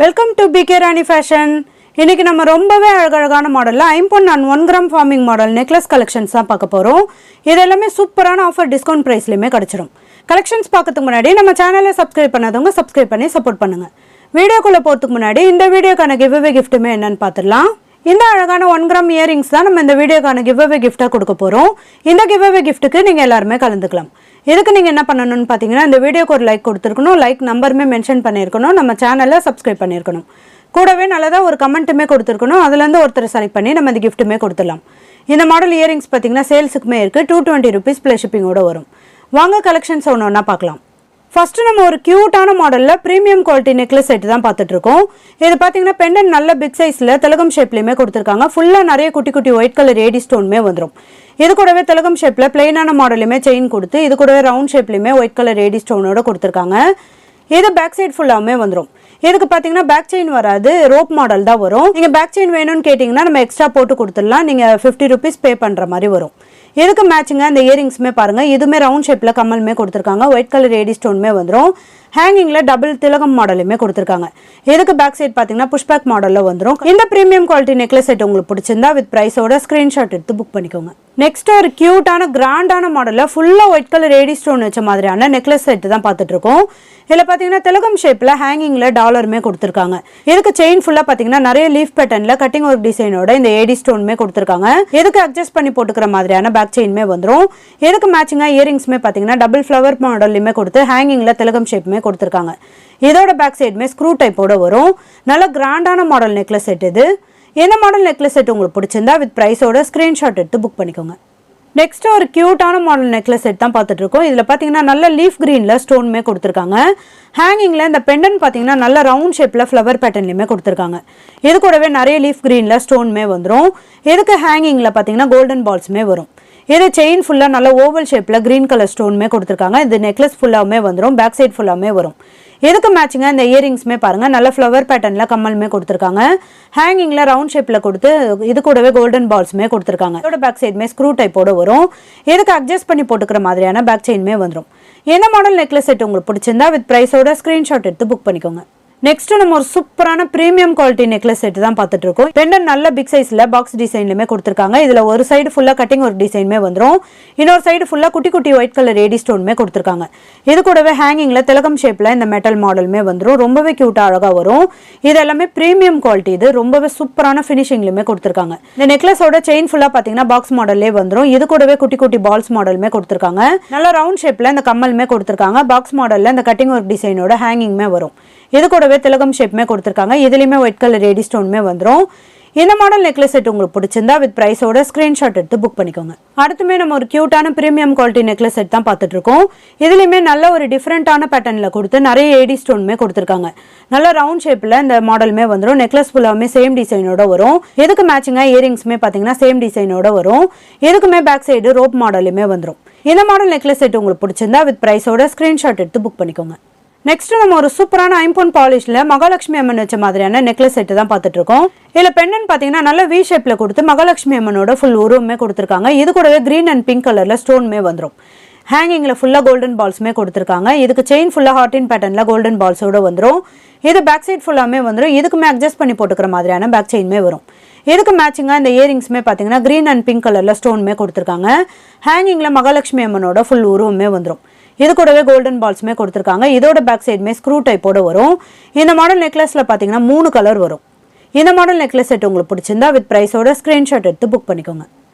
Welcome to PK Rani fashion. இன்றைக்கி நம்ம ரொம்பவே அழகழகான மாடலில் 5.1 gram forming model necklace collections தான் பார்க்க போகிறோம். இது எல்லாமே சூப்பரான ஆஃபர் டிஸ்கவுண்ட் ப்ரைஸ்லையுமே கிடச்சிடும். கலெக்ஷன்ஸ் பார்க்கறதுக்கு முன்னாடி நம்ம சேனலை சப்ஸ்கிரைப் பண்ணாதவங்க சப்ஸ்கிரைப் பண்ணி சப்போர்ட் பண்ணுங்கள். வீடியோக்குள்ளே போகிறதுக்கு முன்னாடி இந்த வீடியோக்கான கிவ்அவே கிஃப்ட்டுமே என்னென்னு பார்த்துடலாம். இந்த அழகான 1 கிராம் இயரிங்ஸ் தான் நம்ம இந்த வீடியோக்கான கிவ்அவே கிஃப்ட்டாக கொடுக்க போகிறோம். இந்த கிவ்அவே கிஃப்ட்டுக்கு நீங்கள் எல்லாருமே கலந்துக்கலாம். இதுக்கு நீங்கள் என்ன பண்ணணும்னு பார்த்தீங்கன்னா, இந்த வீடியோக்கு ஒரு லைக் கொடுத்துருக்கணும், லைக் நம்பருமே மென்ஷன் பண்ணியிருக்கணும், நம்ம சேனலை சப்ஸ்கிரைப் பண்ணியிருக்கணும், கூடவே நல்லதாக ஒரு கமெண்ட்டுமே கொடுத்துருக்கணும். அதுலேருந்து ஒருத்தர் செலக்ட் பண்ணி நம்ம இந்த கிஃப்ட்டுமே கொடுத்துடலாம். இந்த மாடல் இயரிங்ஸ் பார்த்தீங்கன்னா சேல்ஸுக்குமே இருக்குது. 220 rupees ப்ளஸ் ஷிப்பிங்கோடு வரும். வாங்க கலெக்ஷன்ஸ் ஒன்று ஒன்றா பார்க்கலாம். ஃபஸ்ட்டு நம்ம ஒரு க்யூட்டான மாடலில் ப்ரீமியம் குவாலிட்டி நெக்லஸ் செட்டு தான் பார்த்துட்ருக்கோம். இது பார்த்தீங்கன்னா பெண்டன் நல்ல பிக் சைஸில் திலகம் ஷேப்லேயுமே கொடுத்துருக்காங்க. ஃபுல்லாக நிறைய குட்டி குட்டி ஒயிட் கலர் ஏடி ஸ்டோனுமே வந்துடும். இது கூடவே திலகம் ஷேப்பில் பிளெயினான மாடலுமே செயின் கொடுத்து, இது கூடவே ரவுண்ட் ஷேப்லேயுமே ஒயிட் கலர் ஏடி ஸ்டோனோட கொடுத்துருக்காங்க. இது பேக் சைட் ஃபுல்லாகவுமே வந்துடும். இதுக்கு பார்த்தீங்கன்னா பேக் செயின் வராது, ரோப் மாடல் தான் வரும். நீங்கள் பேக் செயின் வேணும்னு கேட்டிங்கன்னா நம்ம எக்ஸ்ட்ரா போட்டு கொடுத்துடலாம். நீங்கள் 50 rupees பே பண்ணுற மாதிரி வரும். இதுக்கு மேட்சிங்காக இந்த இயரிங்ஸுமே பாருங்கள், இதுவுமே ரவுண்ட் ஷேப்பில் கம்மலுமே கொடுத்துருக்காங்க. ஒயிட் கலர் ஏடி ஸ்டோனுமே வந்துடும். ஹேங்கிங்கில் டபுள் திலகம் மாடலுமே கொடுத்துருக்காங்க. இதுக்கு பேக் சைட் பார்த்தீங்கன்னா புஷ்பேக் மாடலில் வந்துடும். இந்த ப்ரீமியம் குவாலிட்டி நெக்லஸ் செட் உங்களுக்கு பிடிச்சிருந்தா வித் ப்ரைஸோட ஸ்க்ரீன்ஷாட் எடுத்து புக் பண்ணிக்கோங்க. நெக்ஸ்ட் ஒரு க்யூட்டான கிராண்டான மாடலில் ஃபுல்லாக ஒயிட் கலர் ஏடி ஸ்டோன் வச்ச மாதிரியான நெக்லஸ் செட்டு தான் பார்த்துட்ருக்கோம். இதில் பார்த்தீங்கன்னா திலகம் ஷேப்பில் ஹேங்கிங்கில் டாலருமே கொடுத்துருக்காங்க. இதுக்கு செயின் ஃபுல்லாக பார்த்தீங்கன்னா நிறைய லீஃப் பேட்டர்னில் கட்டிங் ஒர்க் டிசைனோட இந்த ஏடி ஸ்டோனுமே கொடுத்துருக்காங்க. இதுக்கு அட்ஜஸ்ட் பண்ணி போட்டுக்கிற மாதிரியான பேக் செயின்மே வந்துடும். இதுக்கு மேட்சிங்காக இயரிங்ஸுமே பார்த்தீங்கன்னா டபுள் ஃப்ளவர் மாடல்லையுமே கொடுத்து ஹேங்கிங்கில் திலகம் ஷேப்புமே கொடுத்துருக்காங்க. இதோட பேக் சைடுமே ஸ்க்ரூ டைப்போட வரும். நல்ல கிராண்டான மாடல் நெக்லஸ் செட் இது. இந்த மாடல் நெக்லஸ் செட் உங்களுக்கு பிடிச்சிருந்தா வித் ப்ரைஸோட ஸ்க்ரீன்ஷாட் எடுத்து புக் பண்ணிக்கோங்க. நெக்ஸ்ட் ஒரு க்யூட்டான மாடல் நெக்லஸ் செட் தான் பார்த்துட்டு இருக்கோம். இதில் பார்த்தீங்கன்னா நல்ல லீஃப் கிரீனில் ஸ்டோனுமே கொடுத்துருக்காங்க. ஹேங்கிங்கில் இந்த பெண்டன் பார்த்தீங்கன்னா நல்ல ரவுண்ட் ஷேப்பில் ஃப்ளவர் பேட்டர்ன்லையுமே கொடுத்துருக்காங்க. இது கூடவே நிறைய லீஃப் கிரீனில் ஸ்டோனுமே வந்துடும். இதுக்கு ஹேங்கிங்கில் பார்த்தீங்கன்னா கோல்டன் பால்ஸுமே வரும். இது செயின் ஃபுல்லாக நல்ல ஓவல் ஷேப்பில் க்ரீன் கலர் ஸ்டோனுமே கொடுத்துருக்காங்க. இது நெக்லஸ் ஃபுல்லாகவுமே வந்துடும், பேக் சைட் ஃபுல்லாகவுமே வரும். இதுக்கு மேட்சிங்காக இந்த இயரிங்ஸுமே பாருங்கள், நல்ல ஃப்ளவர் பேட்டர்னில் கம்மலுமே கொடுத்துருக்காங்க. ஹேங்கிங்கில் ரவுண்ட் ஷேப்பில் கொடுத்து இது கூடவே கோல்டன் பால்ஸுமே கொடுத்துருக்காங்க. இதோட பேக் சைடுமே ஸ்க்ரூ டைப்போட வரும். இதுக்கு அட்ஜஸ்ட் பண்ணி போட்டுக்கிற மாதிரியான பேக் செயின்மே வந்துடும். இந்த மாடல் நெக்லஸ் செட் உங்களுக்கு பிடிச்சிருந்தா வித் ப்ரைஸோட ஸ்க்ரீன்ஷாட் எடுத்து புக் பண்ணிக்கோங்க. நெக்ஸ்ட் நம்ம ஒரு சூப்பரான ப்ரீமியம் குவாலிட்டி நெக்லஸ் செட் தான் பார்த்துட்டு இருக்கோம். பெண்டன் நல்ல பிக் சைஸில் பாக்ஸ் டிசைன்லையுமே கொடுத்துருக்காங்க. இதில் ஒரு சைடு ஃபுல்லாக கட்டிங் ஒரு டிசைனுமே வந்துடும். இன்னொரு சைடு ஃபுல்லாக குட்டி குட்டி ஒயிட் கலர் ஏடி ஸ்டோனுமே கொடுத்துருக்காங்க. இது கூடவே ஹேங்கிங்கில் திலகம் ஷேப்பில் இந்த மெட்டல் மாடலுமே வந்துடும். ரொம்பவே க்யூட்டாக அழகாக வரும். இது எல்லாமே ப்ரீமியம் குவாலிட்டி. இது ரொம்பவே சூப்பரான ஃபினிஷிங்லையுமே கொடுத்துருக்காங்க. இந்த நெக்லஸோட செயின் ஃபுல்லாக பார்த்தீங்கன்னா பாக்ஸ் மாடல்லே வந்துடும். இது கூடவே குட்டி குட்டி பால்ஸ் மாடலுமே கொடுத்துருக்காங்க. நல்ல ரவுண்ட் ஷேப்பில் இந்த கம்மலுமே கொடுத்துருக்காங்க. பாக்ஸ் மாடலில் இந்த கட்டிங் ஒர்க் டிசைனோட ஹேங்கிங்குமே வரும். இது கூடவே திலகம் ஷேப்புமே கொடுத்துருக்காங்க. இதுலேயுமே ஒயிட் கலர் ஏடி ஸ்டோனுமே வந்துடும். இந்த மாடல் நெக்லஸ் செட் உங்களுக்கு பிடிச்சிருந்தா வித் ப்ரைஸோட ஸ்க்ரீன்ஷாட் எடுத்து புக் பண்ணிக்கோங்க. அடுத்துமே நம்ம ஒரு க்யூட்டான ப்ரீமியம் குவாலிட்டி நெக்லஸ் செட் தான் பார்த்துட்டு இருக்கோம். இதுலேயுமே நல்ல ஒரு டிஃப்ரெண்ட்டான பேட்டர்னில் கொடுத்து நிறைய ஏடி ஸ்டோனுமே கொடுத்துருக்காங்க. நல்ல ரவுண்ட் ஷேப்பில் இந்த மாடலுமே வந்துடும். நெக்லஸ் ஃபுல்லாகவுமே சேம் டிசைனோட வரும். இதுக்கு மேட்சிங்காக இயரிங்ஸுமே பார்த்தீங்கன்னா சேம் டிசைனோட வரும். இதுக்குமே பேக் சைடு ரோப் மாடலுமே வந்துடும். இந்த மாடல் நெக்லஸ் செட் உங்களுக்கு பிடிச்சிருந்தா வித் ப்ரைஸோட ஸ்க்ரீன்ஷாட் எடுத்து புக் பண்ணிக்கோங்க. நெக்ஸ்ட் நம்ம ஒரு சூப்பரான 5 பாலிஷில் மகாலட்சுமி அம்மன் வச்ச மாதிரியான நெக்லஸ் செட்டு தான் பார்த்துட்டு இருக்கோம். இதில் பெண்டன் பார்த்தீங்கன்னா நல்ல வி ஷேப்பில் கொடுத்து மகாலட்சுமி அம்மனோட ஃபுல் உருவமே கொடுத்துருக்காங்க. இது கூடவே க்ரீன் அண்ட் பிங்க் கலரில் ஸ்டோனுமே வந்துடும். ஹேங்கிங்கில் ஃபுல்லாக கோல்டன் பால்ஸுமே கொடுத்துருக்காங்க. இதுக்கு செயின் ஃபுல்லாக ஹார்டின் பேட்டர்னில் கோல்டன் பால்ஸோடு வந்துடும். இது பேக் சைட் ஃபுல்லாமே வந்துடும். இதுக்குமே அட்ஜஸ்ட் பண்ணி போட்டுக்கிற மாதிரியான பேக் செயின்மே வரும். இதுக்கு மேட்சிங்காக இந்த இயரிங்ஸுமே பார்த்தீங்கன்னா க்ரீன் அண்ட் பிங்க் கலரில் ஸ்டோனுமே கொடுத்துருக்காங்க. ஹேங்கிங்கில் மகாலட்சுமி அம்மனோட ஃபுல் உருவமே வந்துடும். இது கூடவே கோல்டன் பால்ஸுமே கொடுத்துருக்காங்க. இதோட பேக் சைடுமே ஸ்க்ரூ டைப்போட வரும். இந்த மாடல் நெக்லஸில் பார்த்தீங்கன்னா 3 கலர் வரும். இந்த மாடல் நெக்லஸ் செட் உங்களுக்கு பிடிச்சிருந்தா வித் ப்ரைஸோட ஸ்க்ரீன்ஷாட் எடுத்து புக் பண்ணிக்கோங்க.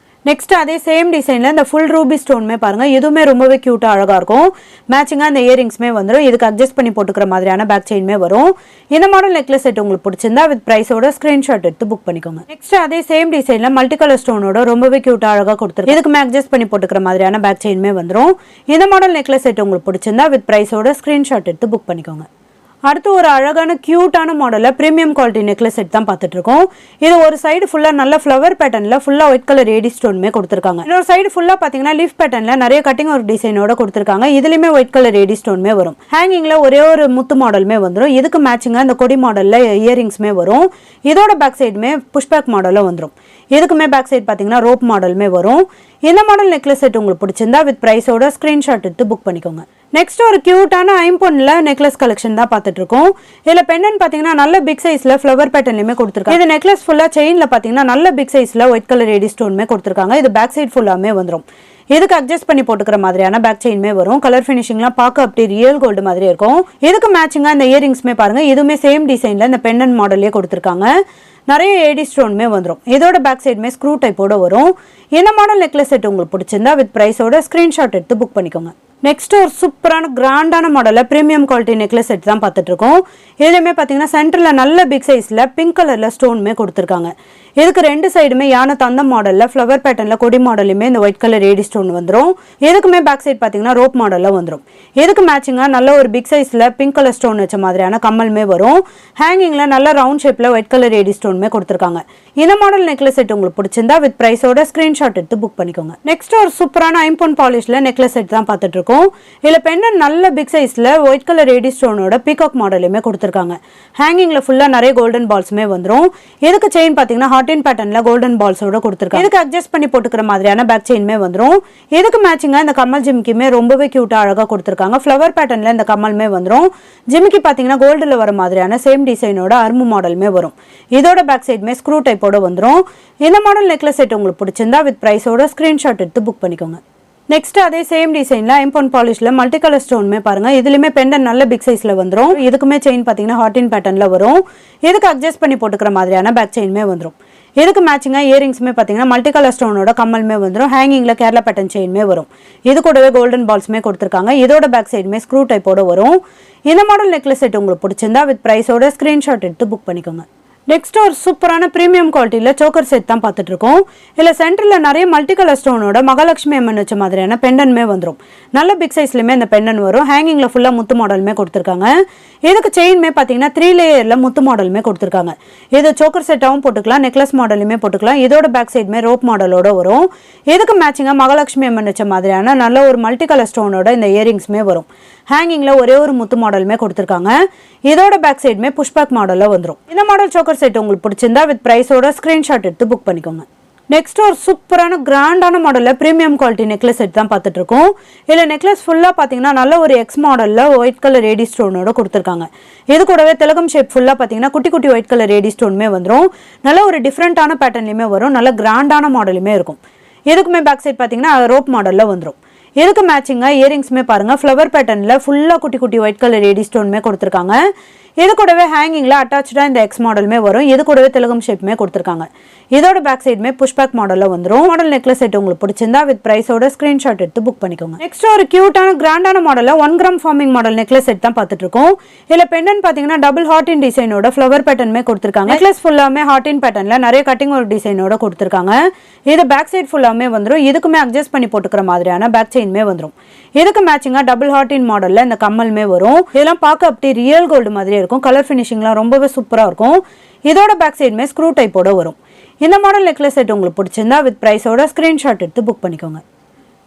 நெக்ஸ்ட் அதே சேம் டிசைனில் இந்த ஃபுல் ரூபி ஸ்டோனுமே பாருங்கள், இதுவுமே ரொம்பவே க்யூட்டாக அழகாக இருக்கும். மேட்சிங்காக இந்த இயரிங்ஸுமே வந்துடும். இதுக்கு அட்ஜஸ்ட் பண்ணி போட்டுக்கிற மாதிரியான பேக் செயின்மே வரும். இந்த மாடல் நெக்லஸ் செட் உங்களுக்கு பிடிச்சிருந்தா வித் ப்ரைஸோட ஸ்க்ரீன்ஷாட் எடுத்து புக் பண்ணிக்கோங்க. நெக்ஸ்ட் அதே சேம் டிசைனில் மல்டி கலர் ஸ்டோனோட ரொம்பவே க்யூட்டாக அழகாக கொடுத்துருக்கு. இதுக்குமே அட்ஜஸ்ட் பண்ணி போட்டுக்கிற மாதிரியான பேக் செயின்மே வந்துடும். இந்த மாடல் நெக்லஸ் செட் உங்களுக்கு பிடிச்சிருந்தா வித் ப்ரைஸோட ஸ்க்ரீன்ஷாட் எடுத்து புக் பண்ணிக்கோங்க. அடுத்து ஒரு அழகான க்யூட்டான மாடலில் ப்ரீமியம் குவாலிட்டி நெக்லஸ் செட் தான் பார்த்துட்டு இருக்கோம். இது ஒரு சைடு ஃபுல்லாக நல்ல ஃப்ளவர் பேட்டர்னில் ஃபுல்லாக ஒயிட் கலர் ஏடி ஸ்டோனுமே கொடுத்துருக்காங்க. இன்னொரு சைடு ஃபுல்லாக பார்த்தீங்கன்னா லீஃப் பேட்டர்னில் நிறைய கட்டிங் ஒரு டிசைனோட கொடுத்துருக்காங்க. இதுலேயுமே ஒயிட் கலர் ஏடி ஸ்டோனுமே வரும். ஹேங்கிங்கில் ஒரே ஒரு முத்து மாடலுமே வந்துடும். இதுக்கு மேட்சிங்காக இந்த கொடி மாடலில் இயரிங்ஸுமே வரும். இதோட பேக் சைடுமே புஷ்பேக் மாடலில் வந்துடும். இதுக்குமே பேக் சைடு பார்த்தீங்கன்னா ரோப் மாடலுமே வரும். இந்த மாடல் நெக்லஸ் செட் உங்களுக்கு பிடிச்சிருந்தா வித் ப்ரைஸோட ஸ்க்ரீன்ஷாட் எடுத்து புக் பண்ணிக்கோங்க. நெக்ஸ்ட் ஒரு கியூட்டான ஐம்பொன்ல நெக்லஸ் கலெக்ஷன் தான் பார்த்துட்டு இருக்கோம். இதில் பெண்டன் பார்த்தீங்கன்னா நல்ல பிக் சைஸில் ஃப்ளவர் பேட்டர்லையுமே கொடுத்துருக்காங்க. இது நெக்லஸ் ஃபுல்லாக செயினில் பார்த்தீங்கன்னா நல்ல பிக் சைஸில் ஒயிட் கலர் ஏடி ஸ்டோனுமே கொடுத்துருக்காங்க. இது பேக் சைட் ஃபுல்லாமே வந்துடும். இதுக்கு அட்ஜஸ்ட் பண்ணி போட்டுக்கிற மாதிரியான பேக் செயின்மே வரும். கலர் ஃபினிஷிங்லாம் பார்க்க அப்படி ரியல் கோல்டு மாதிரி இருக்கும். இதுக்கு மேட்சிங்காக இந்த இயரிங்ஸ்மே பாருங்க, இதுவுமே சேம் டிசைனில் இந்த பெண்டன் மாடல்லே கொடுத்துருக்காங்க. நிறைய ஏடி ஸ்டோனுமே வந்துடும். இதோட பேக் சைடுமே ஸ்க்ரூ டைப்போட வரும். இந்த மாடல் நெக்லஸ் செட் உங்களுக்கு பிடிச்சிருந்தா வித் ப்ரைஸோட ஸ்க்ரீன்ஷாட் எடுத்து புக் பண்ணிக்கோங்க. நெக்ஸ்ட் ஒரு சூப்பரான கிராண்டான மாடலில் ப்ரீமியம் குவாலிட்டி நெக்லஸ் செட் தான் பார்த்துட்டு இருக்கோம். இதுலையுமே பார்த்தீங்கன்னா சென்டரில் நல்ல பிக் சைஸில் பிங்க் கலரில் ஸ்டோனுமே கொடுத்துருக்காங்க. இதுக்கு ரெண்டு சைடுமே யானை தந்தம் மாடலில் ஃப்ளவர் பேட்டர்னில் கொடி மாடலுமே இந்த ஒயிட் கலர் ஏடி ஸ்டோன் வந்துடும். இதுக்குமே பேக் சைட் பார்த்தீங்கன்னா ரோப் மாடலில் வந்துடும். இதுக்கு மேட்சிங்காக நல்ல ஒரு பிக் சைஸில் பிங்க் கலர் ஸ்டோன் வச்ச மாதிரியான கம்மலுமே வரும். ஹேங்கிங்கில் நல்ல ரவுண்ட் ஷேப்பில் ஒயிட் கலர் ஏடி ஸ்டோனுமே கொடுத்துருக்காங்க. இந்த மாடல் நெக்லஸ் செட் உங்களுக்கு பிடிச்சிருந்தா வித் ப்ரைஸோட ஸ்க்ரீன்ஷாட் எடுத்து புக் பண்ணிக்கோங்க. நெக்ஸ்ட் ஒரு சூப்பரான ஐம்பொன் பாலிஷில் நெக்லஸ் செட் தான் பார்த்துட்டு இருக்கோம். இதில் பெண்டன் நல்ல பிக் சைஸில் ஒயிட் கலர் ஏடி ஸ்டோனோட பீகாக் மாடலுமே கொடுத்துருக்காங்க. ஹேங்கிங்கில் ஃபுல்லாக நிறைய கோல்டன் பால்ஸுமே வந்துடும். இதுக்கு செயின் பார்த்தீங்கன்னா ஹார்டின் பேட்டர்னில் கோல்டன் பால்ஸோட கொடுத்துருக்காங்க. இதுக்கு அட்ஜஸ்ட் பண்ணி போட்டுக்கிற மாதிரியான பேக் செயின்மே வந்துடும். இதுக்கு மேட்சிங்காக இந்த கம்மல் ஜிமிக்கியுமே ரொம்பவே க்யூட்டாக அழகாக கொடுத்துருக்காங்க. ஃப்ளவர் பேட்டர்னில் இந்த கம்மலுமே வந்துடும். ஜிமிக்கி பார்த்தீங்கன்னா கோல்டில் வர மாதிரியான சேம் டிசைனோட அரும்பு மாடலுமே வரும். இதோட பேக் சைடுமே ஸ்க்ரூ டைப்போட வந்துடும். இந்த மாடல் நெக்லஸ் செட் உங்களுக்கு பிடிச்சிருந்தா வித் ப்ரைஸோட ஸ்க்ரீன்ஷாட் எடுத்து புக் பண்ணிக்கோங்க. நெக்ஸ்ட் அதே சேம் டிசைனில் ஐம்பொன் பாலிஷில் மல்டி கலர் ஸ்டோனுமே பாருங்கள். இதுலையுமே பெண்டன் நல்ல பிக் சைஸில் வந்துடும். இதுக்குமே செயின் பார்த்தீங்கன்னா ஹார்டின் பேட்டர்னில் வரும். இதுக்கு அட்ஜஸ்ட் பண்ணி போட்டுக்கிற மாதிரியான பேக் செயின்மே வந்துடும். இதுக்கு மேட்சிங்காக இயரிங்ஸுமே பார்த்தீங்கன்னா மல்டி கலர் ஸ்டோனோட கம்மலுமே வந்துடும். ஹேங்கிங்கில் கேரளா பேட்டர்ன் செயின்மே வரும். இது கூடவே கோல்டன் பால்ஸுமே கொடுத்துருக்காங்க. இதோட பேக் சைடுமே ஸ்க்ரூ டைப்போட வரும். இந்த மாடல் நெக்லஸ் செட் உங்களுக்கு பிடிச்சிருந்தா வித் ப்ரைஸோட ஸ்க்ரீன்ஷாட் எடுத்து புக் பண்ணிக்கோங்க. நெக்ஸ்ட் ஒரு சூப்பரான ப்ரீமியம் குவாலிட்டியில் சோக்கர் செட் தான் பார்த்துட்டு இருக்கோம். இதில் சென்டரில் நிறைய மல்டி கலர் ஸ்டோனோட மகாலட்சுமி அம்மன் வச்ச மாதிரியான பெண்டன்மே வந்துடும். நல்ல பிக் சைஸ்லையுமே இந்த பெண்டன் வரும். ஹேங்கிங்கில் ஃபுல்லாக முத்து மாடலுமே கொடுத்துருக்காங்க. இதுக்கு செயின்மே பார்த்தீங்கன்னா 3 லேயரில் முத்து மாடலுமே கொடுத்துருக்காங்க. இது சோக்கர் செட்டாகவும் போட்டுக்கலாம், நெக்லஸ் மாடலுமே போட்டுக்கலாம். இதோட பேக் சைடுமே ரோப் மாடலோட வரும். இதுக்கு மேட்சிங்காக மகாலட்சுமி அம்மன் வச்ச மாதிரியான நல்ல ஒரு மல்டி கலர் ஸ்டோனோட இந்த இயரிங்ஸுமே வரும். ஹேங்கிங்கில் ஒரே ஒரு முத்து மாடலுமே கொடுத்துருக்காங்க. இதோட பேக் சைடுமே புஷ்பேக் மாடலில் வந்துடும். இந்த மாடல் சோக்கர் செட் உங்களுக்கு பிடிச்சிருந்தா வித் ப்ரைஸோட ஸ்க்ரீன்ஷாட் எடுத்து புக் பண்ணிக்கோங்க. நெக்ஸ்ட் ஒரு சூப்பரான கிராண்டான மாடலில் ப்ரீமியம் குவாலிட்டி நெக்லஸ் செட் தான் பார்த்துட்டு இருக்கோம். இதில் நெக்லஸ் ஃபுல்லாக பார்த்தீங்கன்னா நல்ல ஒரு எக்ஸ் மாடலில் ஒயிட் கலர் ஏடி ஸ்டோனோட கொடுத்துருக்காங்க. இது கூடவே திலகம் ஷேப் ஃபுல்லாக பார்த்தீங்கன்னா குட்டி குட்டி ஒயிட் கலர் ஏடி ஸ்டோனுமே வந்துடும். நல்ல ஒரு டிஃப்ரெண்ட்டான பேட்டர்ன்லையுமே வரும். நல்ல கிராண்டான மாடலுமே இருக்கும். இதுக்குமே பேக் சைட் பார்த்தீங்கன்னா ரோப் மாடலில் வந்துடும். இதுக்கு மேட்சிங்காக இயரிங்ஸுமே பாருங்கள் ஃப்ளவர் பேட்டர்னில் ஃபுல்லாக குட்டி குட்டி ஒயிட் கலர் ஏடி ஸ்டோனுமே கொடுத்துருக்காங்க. இது கூடவே ஹேங்கிங்கில் அட்டாச்சாக இந்த எக்ஸ் மாடலுமே வரும். இது கூடவே திலகம் ஷேப்புமே கொடுத்துருக்காங்க. இதோட பேக் சைடுமே புஷ்பேக் மாடலில் வந்துடும். மாடல் நெக்லஸ் செட் உங்களுக்கு பிடிச்சிருந்தா வித் ப்ரைஸோட ஸ்க்ரீன்ஷாட் எடுத்து புக் பண்ணிக்கோங்க. நெக்ஸ்ட் ஒரு கியூட்டான கிராண்டான மாடலில் 1 gram forming model necklace set தான் பார்த்துட்டு இருக்கோம். இதில் பெண்டன் பார்த்தீங்கன்னா டபுள் ஹார்டின் டிசைனோட ஃப்ளவர் பேட்டர்னுமே கொடுத்துருக்காங்க. நெக்லஸ் ஃபுல்லாமே ஹார்டின் பேட்டர்னில் நிறைய கட்டிங் ஒரு டிசைனோட கொடுத்துருக்காங்க. இது பேக் சைட் ஃபுல்லாமே வந்துடும். இதுக்குமே அட்ஜஸ்ட் பண்ணி போட்டுக்கிற மாதிரியான பேக் செயின்மே வந்துடும். இதுக்கு மேட்சிங்காக டபுள் ஹார்டின் மாடலில் இந்த கம்மலுமே வரும். இதெல்லாம் பார்க்க அப்படி ரியல் கோல்டு மாதிரி இருக்கும். கலர் ஃபினிஷிங்லாம் ரொம்பவே சூப்பராக இருக்கும். இதோட பேக் சைடுமே ஸ்க்ரூ டைப்போட வரும். இந்த மாடல் நெக்லஸ் செட் உங்களுக்கு பிடிச்சிருந்தா வித் ப்ரைஸோட ஸ்க்ரீன்ஷாட் எடுத்து புக் பண்ணிக்கோங்க.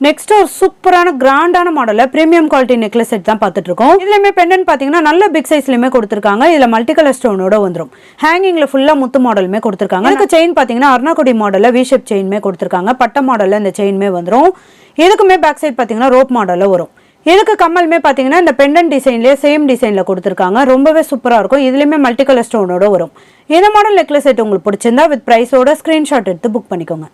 நெக்ஸ்ட் ஒரு சூப்பரான கிராண்டான மாடலில் ப்ரீமியம் குவாலிட்டி நெக்லஸ் செட் தான் பார்த்துட்டு இருக்கோம். இதுலையுமே பெண்டன் பார்த்தீங்கன்னா நல்ல பிக் சைஸ்லையுமே கொடுத்துருக்காங்க. இதில் மல்டி கலர் ஸ்டோனோட வந்துடும். ஹேங்கிங்கில் ஃபுல்லாக முத்து மாடலுமே கொடுத்துருக்காங்க. இதுக்கு செயின் பார்த்தீங்கன்னா அர்ணாக்குடி மாடலில் வி ஷேப் செயின்மே கொடுத்துருக்காங்க. பட்ட மாடலில் இந்த செயின்மே வந்துடும். இதுக்குமே பேக் சைட் பார்த்தீங்கன்னா ரோப் மாடலில் வரும். இதுக்கு கம்மலுமே பார்த்தீங்கன்னா இந்த பெண்டன் டிசைன்லேயே சேம் டிசைனில் கொடுத்துருக்காங்க. ரொம்பவே சூப்பராக இருக்கும். இதுலேயுமே மல்டி கலர் ஸ்டோனோட வரும். இந்த மாடல் நெக்லஸ் செட் உங்களுக்கு பிடிச்சிருந்தா வித் ப்ரைஸோட ஸ்க்ரீன்ஷாட் எடுத்து புக் பண்ணிக்கோங்க.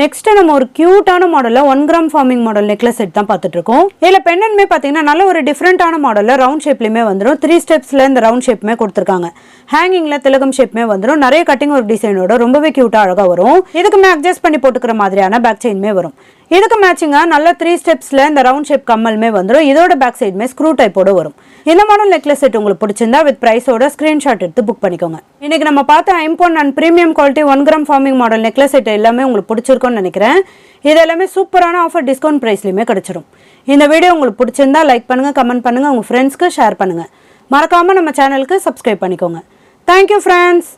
நெக்ஸ்ட் நம்ம ஒரு கியூட்டான மாடலில் 1 gram forming model necklace set தான் பார்த்துட்டு இருக்கோம். இதில் பெண்ணன்மே பார்த்தீங்கன்னா நல்ல ஒரு டிஃப்ரெண்டான மாடலில் ரவுண்ட் ஷேப்லையுமே வந்துடும். 3 ஸ்டெப்ஸில் இந்த ரவுண்ட் ஷேப்புமே கொடுத்துருக்காங்க. ஹேங்கிங்கில் திலகம் ஷேப்புமே வந்துடும். நிறைய கட்டிங் ஒரு டிசைனோட ரொம்பவே கியூட்டாக அழகாக வரும். இதுக்குமே அட்ஜஸ்ட் பண்ணி போட்டுக்கிற மாதிரியான பேக் செயின்மே வரும். இதுக்கு மேட்சிங்காக நல்ல 3 ஸ்டெப்ஸில் இந்த ரவுண்ட் ஷேப் கம்மலுமே வந்துடும். இதோட பேக் சைடுமே ஸ்க்ரூ டைப்போட வரும். இந்த மாடல் நெக்லஸ் செட் உங்களுக்கு பிடிச்சிருந்தா வித் ப்ரைஸோட ஸ்க்ரீன்ஷாட் எடுத்து புக் பண்ணிக்கோங்க. இன்னைக்கு நம்ம பார்த்த ஐம்பொன் and premium quality 1 gram forming model necklace set எல்லாமே உங்களுக்கு பிடிச்சிருக்கும்னு நினைக்கிறேன். இது எல்லாமே சூப்பரான ஆஃபர் டிஸ்கவுண்ட் ப்ரைஸ்லையுமே கிடைச்சிடும். இந்த வீடியோ உங்களுக்கு பிடிச்சிருந்தா லைக் பண்ணுங்கள், கமெண்ட் பண்ணுங்கள், உங்கள் ஃப்ரெண்ட்ஸ்க்கு ஷேர் பண்ணுங்கள். மறக்காமல் நம்ம சேனலுக்கு சப்ஸ்கிரைப் பண்ணிக்கோங்க. Thank you friends.